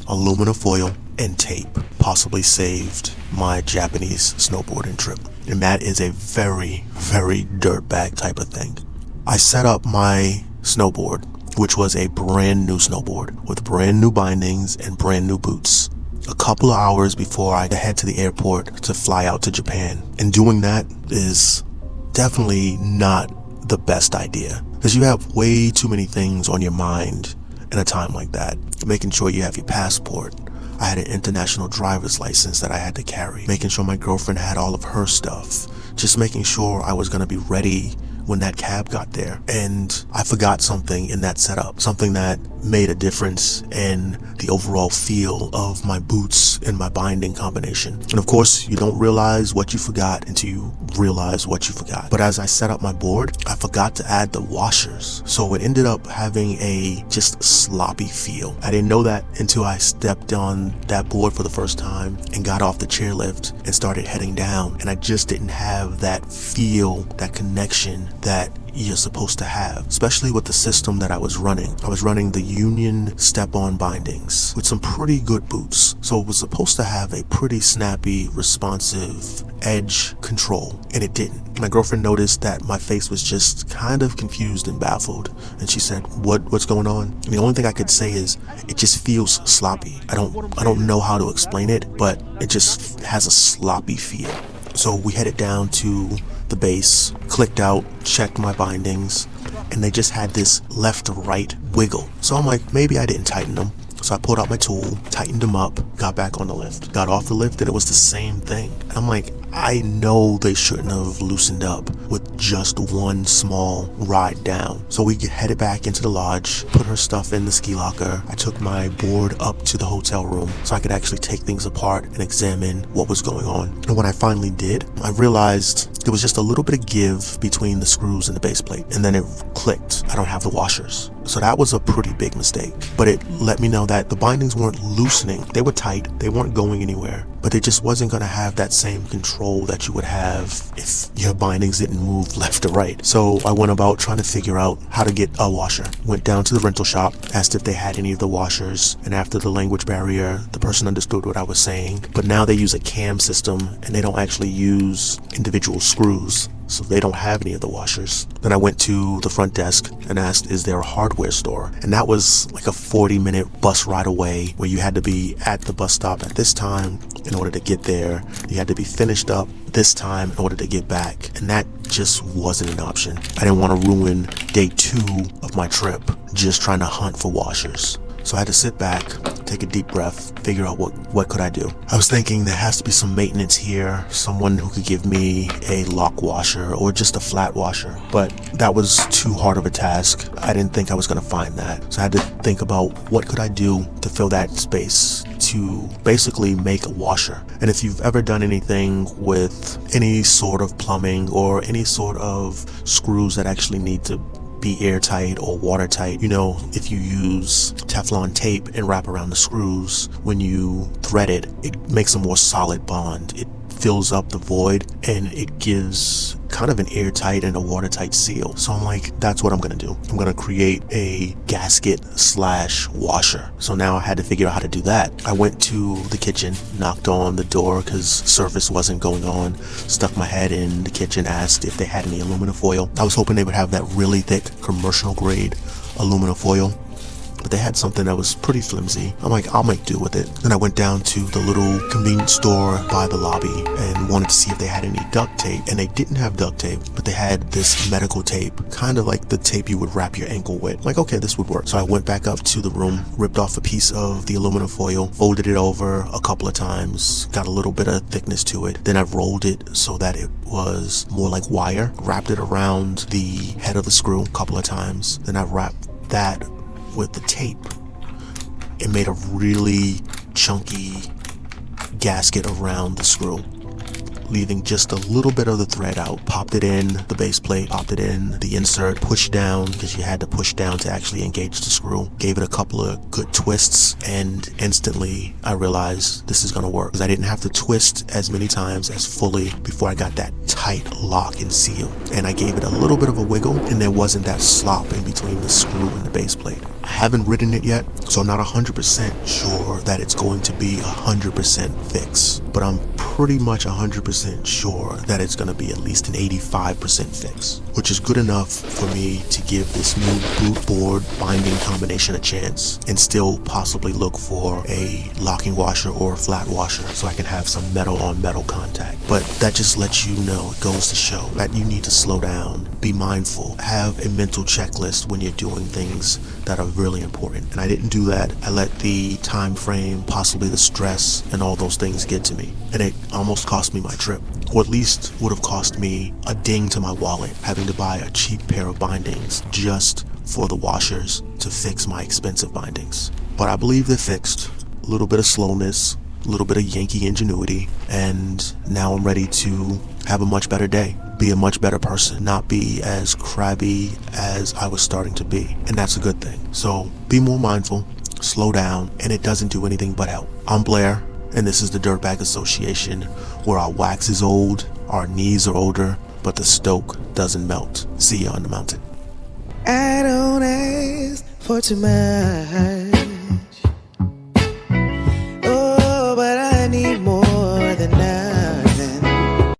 aluminum foil, and tape. Possibly saved my Japanese snowboarding trip. And that is a very, very dirtbag type of thing. I set up my snowboard, which was a brand new snowboard with brand new bindings and brand new boots, a couple of hours before I head to the airport to fly out to Japan. And doing that is definitely not the best idea, because you have way too many things on your mind in a time like that. Making sure you have your passport. I had an international driver's license that I had to carry. Making sure my girlfriend had all of her stuff. Just making sure I was going to be ready when that cab got there. And I forgot something in that setup, something that made a difference in the overall feel of my boots and my binding combination. And of course, you don't realize what you forgot until you realize what you forgot. But as I set up my board, I forgot to add the washers. So it ended up having a just sloppy feel. I didn't know that until I stepped on that board for the first time and got off the chairlift and started heading down. And I just didn't have that feel, that connection that you're supposed to have, especially with the system that I was running. I was running the Union step-on bindings with some pretty good boots. So it was supposed to have a pretty snappy, responsive edge control, and it didn't. My girlfriend noticed that my face was just kind of confused and baffled, and she said, what's going on? And the only thing I could say is it just feels sloppy. I don't know how to explain it, but it just has a sloppy feel. So we headed down to the base, clicked out, checked my bindings, and they just had this left to right wiggle. So I'm like, maybe I didn't tighten them. So I pulled out my tool, tightened them up, got back on the lift, got off the lift, and it was the same thing. And I'm like, I know they shouldn't have loosened up with just one small ride down. So we headed back into the lodge, put her stuff in the ski locker. I took my board up to the hotel room so I could actually take things apart and examine what was going on. And when I finally did, I realized there was just a little bit of give between the screws and the base plate. And then it clicked. I don't have the washers. So that was a pretty big mistake. But it let me know that the bindings weren't loosening. They were tight. They weren't going anywhere. But it just wasn't going to have that same control that you would have if your bindings didn't move left to right. So I went about trying to figure out how to get a washer. Went down to the rental shop, asked if they had any of the washers. And after the language barrier, the person understood what I was saying. But now they use a cam system and they don't actually use individual screws. So they don't have any of the washers. Then I went to the front desk and asked, is there a hardware store? And that was like a 40-minute bus ride away, where you had to be at the bus stop at this time in order to get there. You had to be finished up this time in order to get back. And that just wasn't an option. I didn't want to ruin day 2 of my trip just trying to hunt for washers. So I had to sit back, take a deep breath, figure out what could I do. I was thinking there has to be some maintenance here, someone who could give me a lock washer or just a flat washer. But that was too hard of a task. I didn't think I was going to find that. So I had to think about what could I do to fill that space, to basically make a washer. And if you've ever done anything with any sort of plumbing or any sort of screws that actually need to be airtight or watertight, you know, if you use Teflon tape and wrap around the screws, when you thread it, it makes a more solid bond. It fills up the void and it gives kind of an airtight and a watertight seal. So I'm like, that's what I'm gonna do. I'm gonna create a gasket / washer. So now I had to figure out how to do that. I went to the kitchen, knocked on the door because service wasn't going on, stuck my head in the kitchen, asked if they had any aluminum foil. I was hoping they would have that really thick commercial grade aluminum foil, but they had something that was pretty flimsy. I'm like, I'll make do with it. Then I went down to the little convenience store by the lobby and wanted to see if they had any duct tape, and they didn't have duct tape, but they had this medical tape, kind of like the tape you would wrap your ankle with. I'm like, okay, this would work. So I went back up to the room, ripped off a piece of the aluminum foil, folded it over a couple of times, got a little bit of thickness to it. Then I rolled it so that it was more like wire, wrapped it around the head of the screw a couple of times. Then I wrapped that with the tape. It made a really chunky gasket around the screw, leaving just a little bit of the thread out. Popped it in the base plate, popped it in the insert, pushed down because you had to push down to actually engage the screw. Gave it a couple of good twists, and instantly I realized this is gonna work, because I didn't have to twist as many times as fully before I got that tight lock and seal. And I gave it a little bit of a wiggle, and there wasn't that slop in between the screw and the base plate. I haven't ridden it yet, so I'm not 100% sure that it's going to be 100% fix, but I'm pretty much 100% sure that it's going to be at least an 85% fix, which is good enough for me to give this new boot board binding combination a chance and still possibly look for a locking washer or a flat washer so I can have some metal on metal contact. But that just lets you know, it goes to show that you need to slow down, be mindful, have a mental checklist when you're doing things that are really important. And I didn't do that. I let the time frame, possibly the stress and all those things get to me, and it almost cost me my trip, or at least would have cost me a ding to my wallet, having to buy a cheap pair of bindings just for the washers to fix my expensive bindings. But I believe they're fixed. A little bit of slowness, a little bit of Yankee ingenuity, and now I'm ready to have a much better day, be a much better person, not be as crabby as I was starting to be, and that's a good thing. So be more mindful, slow down, and it doesn't do anything but help. I'm Blair, and this is the Dirtbag Association, where our wax is old, our knees are older, but the stoke doesn't melt. See you on the mountain. I don't ask for too much, oh, but